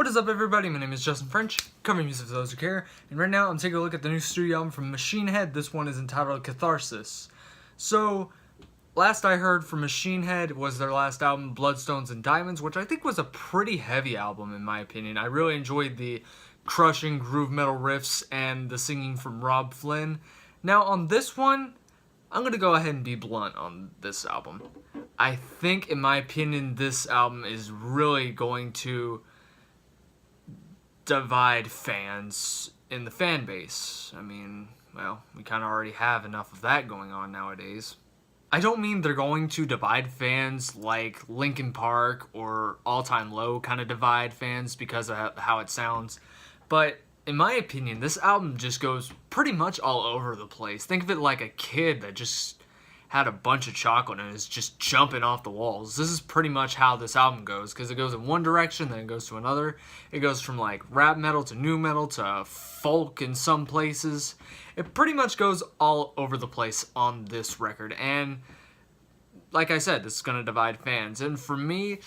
What is up, everybody? My name is Justin French, covering music for those who care, and right now I'm taking a look at the new studio album from Machine Head. This one is entitled Catharsis. So, last I heard from Machine Head was their last album, Bloodstones and Diamonds, which I think was a pretty heavy album in my opinion. I really enjoyed the crushing groove metal riffs and the singing from Rob Flynn. Now on this one, I'm going to go ahead and be blunt on this album. I think, in my opinion, this album is really going to divide fans in the fan base. I mean, well, we kind of already have enough of that going on nowadays. I don't mean they're going to divide fans like Linkin Park or All Time Low kind of divide fans because of how it sounds, but in my opinion, this album just goes pretty much all over the place. Think of it like a kid that just had a bunch of chocolate and is just jumping off the walls. This is pretty much how this album goes, because it goes in one direction, then it goes to another. It goes from like rap metal to nu metal to folk in some places. It pretty much goes all over the place on this record, and like I said, this is going to divide fans. And for me,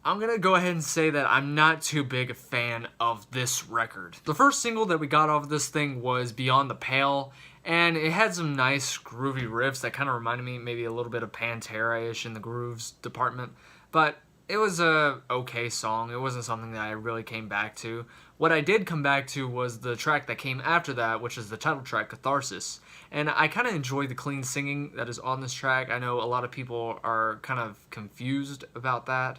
I'm going to go ahead and say that I'm not too big a fan of this record. The first single that we got off of this thing was Beyond the Pale, and it had some nice groovy riffs that kind of reminded me maybe a little bit of Pantera-ish in the grooves department. But it was a okay song. It wasn't something that I really came back to. What I did come back to was the track that came after that, which is the title track, Catharsis. And I kind of enjoy the clean singing that is on this track. I know a lot of people are kind of confused about that.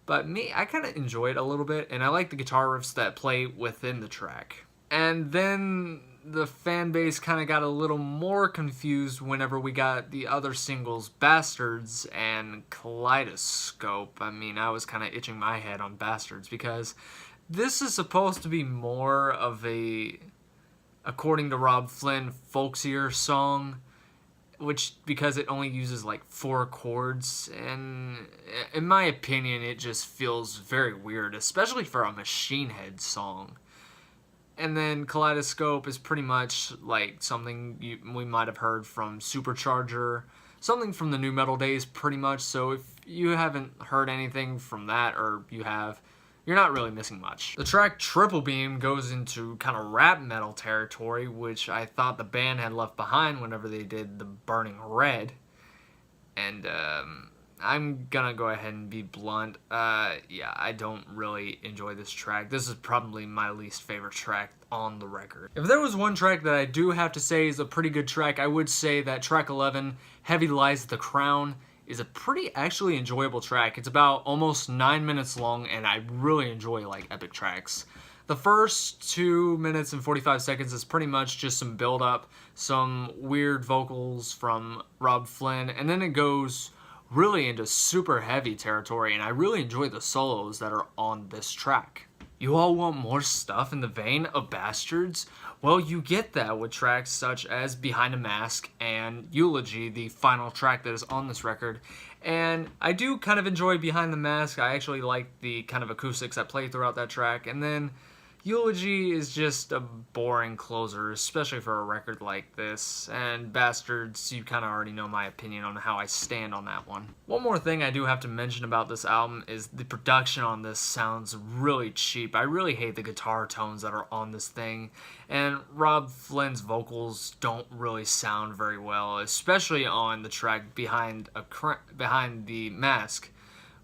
But me, I kind of enjoy it a little bit, and I like the guitar riffs that play within the track. And then the fan base kind of got a little more confused whenever we got the other singles, Bastards and Kaleidoscope. I mean, I was kind of itching my head on Bastards because this is supposed to be more of a, according to Rob Flynn, folksier song, which, because it only uses like 4 chords, and in my opinion it just feels very weird, especially for a Machine Head song. And then Kaleidoscope is pretty much like something we might have heard from Supercharger, something from the nu metal days pretty much. So if you haven't heard anything from that, or you have, you're not really missing much. The track Triple Beam goes into kind of rap metal territory, which I thought the band had left behind whenever they did the Burning Red. And I'm gonna go ahead and be blunt. Yeah, I don't really enjoy this track. This is probably my least favorite track on the record. If there was one track that I do have to say is a pretty good track, I would say that track 11, Heavy Lies the Crown, is a pretty actually enjoyable track. It's about almost 9 minutes long, and I really enjoy like epic tracks. The first 2 minutes and 45 seconds is pretty much just some build up, some weird vocals from Rob Flynn, and then it goes really into super heavy territory, and I really enjoy the solos that are on this track. You all want more stuff in the vein of Bastards? Well, you get that with tracks such as Behind a Mask and Eulogy, the final track that is on this record. And I do kind of enjoy Behind the Mask. I actually like the kind of acoustics that play throughout that track. And then Eulogy is just a boring closer, especially for a record like this. And Bastards, you kind of already know my opinion on how I stand on that one. One more thing I do have to mention about this album is the production on this sounds really cheap. I really hate the guitar tones that are on this thing. And Rob Flynn's vocals don't really sound very well, especially on the track Behind the Mask,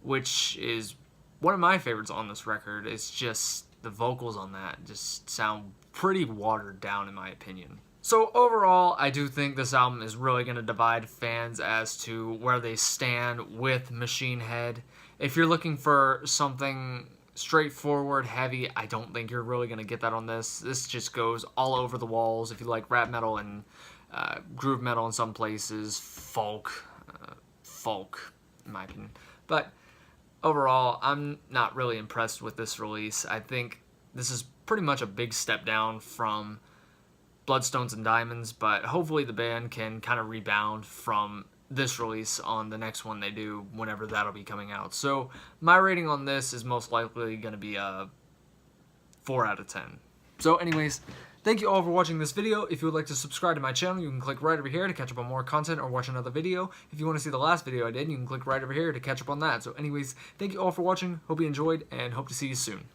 which is one of my favorites on this record. It's just the vocals on that just sound pretty watered down in my opinion. So overall, I do think this album is really going to divide fans as to where they stand with Machine Head. If you're looking for something straightforward, heavy, I don't think you're really going to get that on this. This just goes all over the walls. If you like rap metal and groove metal in some places, folk, in my opinion. But overall, I'm not really impressed with this release. I think this is pretty much a big step down from Bloodstones and Diamonds, but hopefully the band can kind of rebound from this release on the next one they do, whenever that'll be coming out. So my rating on this is most likely going to be a 4 out of 10. So anyways, thank you all for watching this video. If you would like to subscribe to my channel, you can click right over here to catch up on more content or watch another video. If you want to see the last video I did, you can click right over here to catch up on that. So anyways, thank you all for watching. Hope you enjoyed, and hope to see you soon.